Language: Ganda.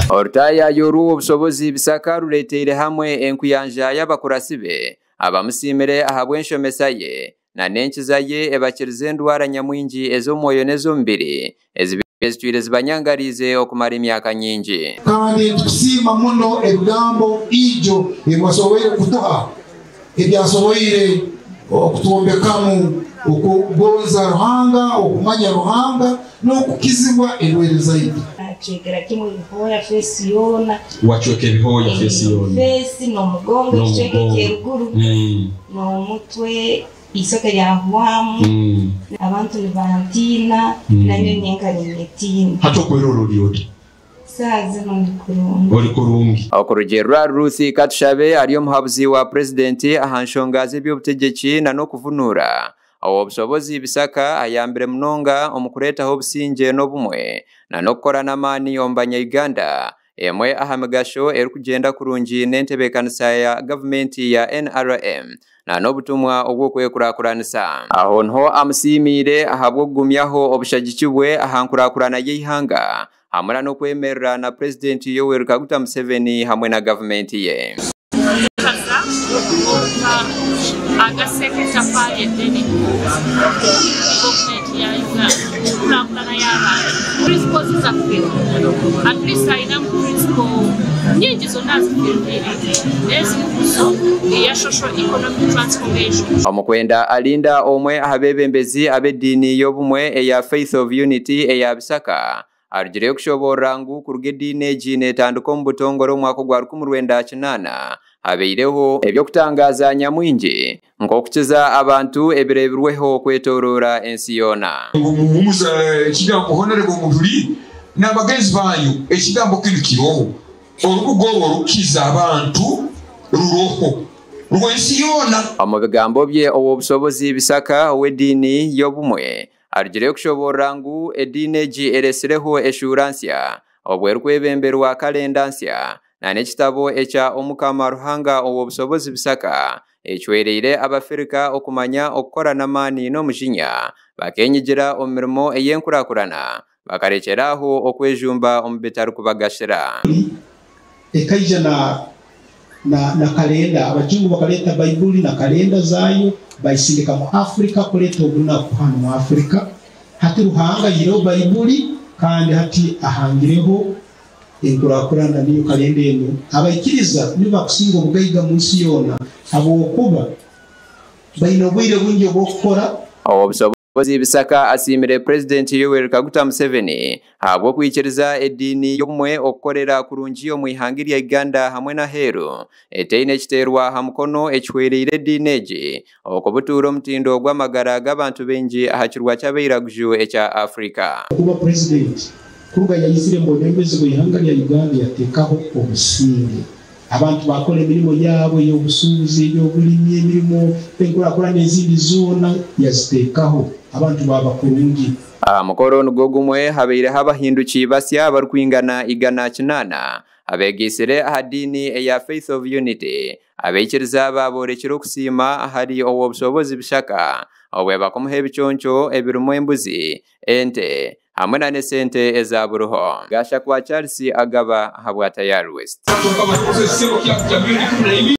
Ortaya yoru obusobozi bisaka ruleteire hamwe enkuyanja y'abakurasibe abamusimire ahabwenshomesa ye na nenkiza ye ebakirize ndwara nyamwingi ez'omwoyo n'ez'omubiri ezitwire zibanyangarize okumara emyaka nyingi kandi tukusima muno ebigambo ijo ebyasoboire kutuha ebyasoboire okutuwombekamu okugonza Ruhanga okumanya Ruhanga n'okukizibwa endwere zaidi chegera kimwe bihoya fesi yona wachweke bihoya fesi yona fesi no mugongo cheke keruguru no mutwe isoka ya hwamu abantu ni bantina na nyenyenga nyetina hato kweroro lyoti saze no kurungi oli kurungi okurugera Ruthi Katushabe ariyo muhabuzi wa president ahanshongaze by'obutegeki na no kuvunura obusobozi bisaka ayambere munonga omukureta obusinge n'obumwe na nokorana amani ombanya Uganda emwe ahamigasho erikugenda kurungi n'entebekanisa ya government ya NRM na n'obutumwa obw'okwekurakuranisa aho nho amusimire ahabwogumyaho obushagikibwe ahankurakurana y'ihanga hamwe n'okwemerera na president Yoweri Kaguta Museveni hamwe na government ye agaseke safari deni government ya Uganda ya principles za field at least I know principle nyingi zona zifirira so ya social economic transformation omukwenda alinda omwe ahabebembezi abedini y'obumwe eya Faith of Unity eya Bisaka arugire kushobora ngu kurugedine jine tanduko mbutongoro mwako gwa 1998 habeireho ebyo kutangaza nyamwingi ngokukiza abantu ebireberweho kwetorora ensi yona umuza kigambo honorable muduli n'abagenzi banyu ekigambo kirukiroho orugo orukiza abantu ruroho rwensi yona amagambo bye obusobozi bisaka wedini y'obumwe arugire kushobora ngu edine ji eresireho eshuransia obwerkwebemberwa kalendansia na nekitabo echa omukama Ruhanga obusobozi bisaka echwereire abafrika okumanya okukorana amani n'omujinya bakenyigira omirimo eyenkurakurana bakarekeraho okwejumba omubitaro kubagashira ekaija na kalenda abajungu bakaleta Bible na kalenda zayo bayisindika mu Afrika kuleta obunaku hano mu Afrika hati Ruhanga yiro Bible kandi hati ahangireho enkurakurana niyo kalenda eno abayikiriza niba kusinga obugayiga munsi yona abokuba bayina obwire bungi obwokukora obusobozi bisaka asimire president Yoweri Kaguta Museveni habwo kwikiriza edini y'omwe okukorera kurungi omu ihanga lya Uganda hamwe na heru eteine ekiterwa hamukono ekiwereire dineji okubuturo mutindo gw'amagara g'abantu bengi ahakirwa ky'abeiraguju ekya Afrika kuba president kuruga yayizire mbonembezi bw'ihanga lya Uganda yatekaho obusinge abantu bakole emirimo yabo y'obusuubuzi y'obulimi emirimo enkurakurana ezindi zona yazitekaho abantu baba kurungi mukoro nugogumwe habeire habahinduki basya barukwingana 180 abegisire ahadini eya Faith of Unity abekiriza baborekero kusima ahari obusobozi bishaka obwe bakomuhe bichoncho ebirimo embuzi ente hamwe na nesente ezaburuho gasha kwa Charles agaba habwa Tayari West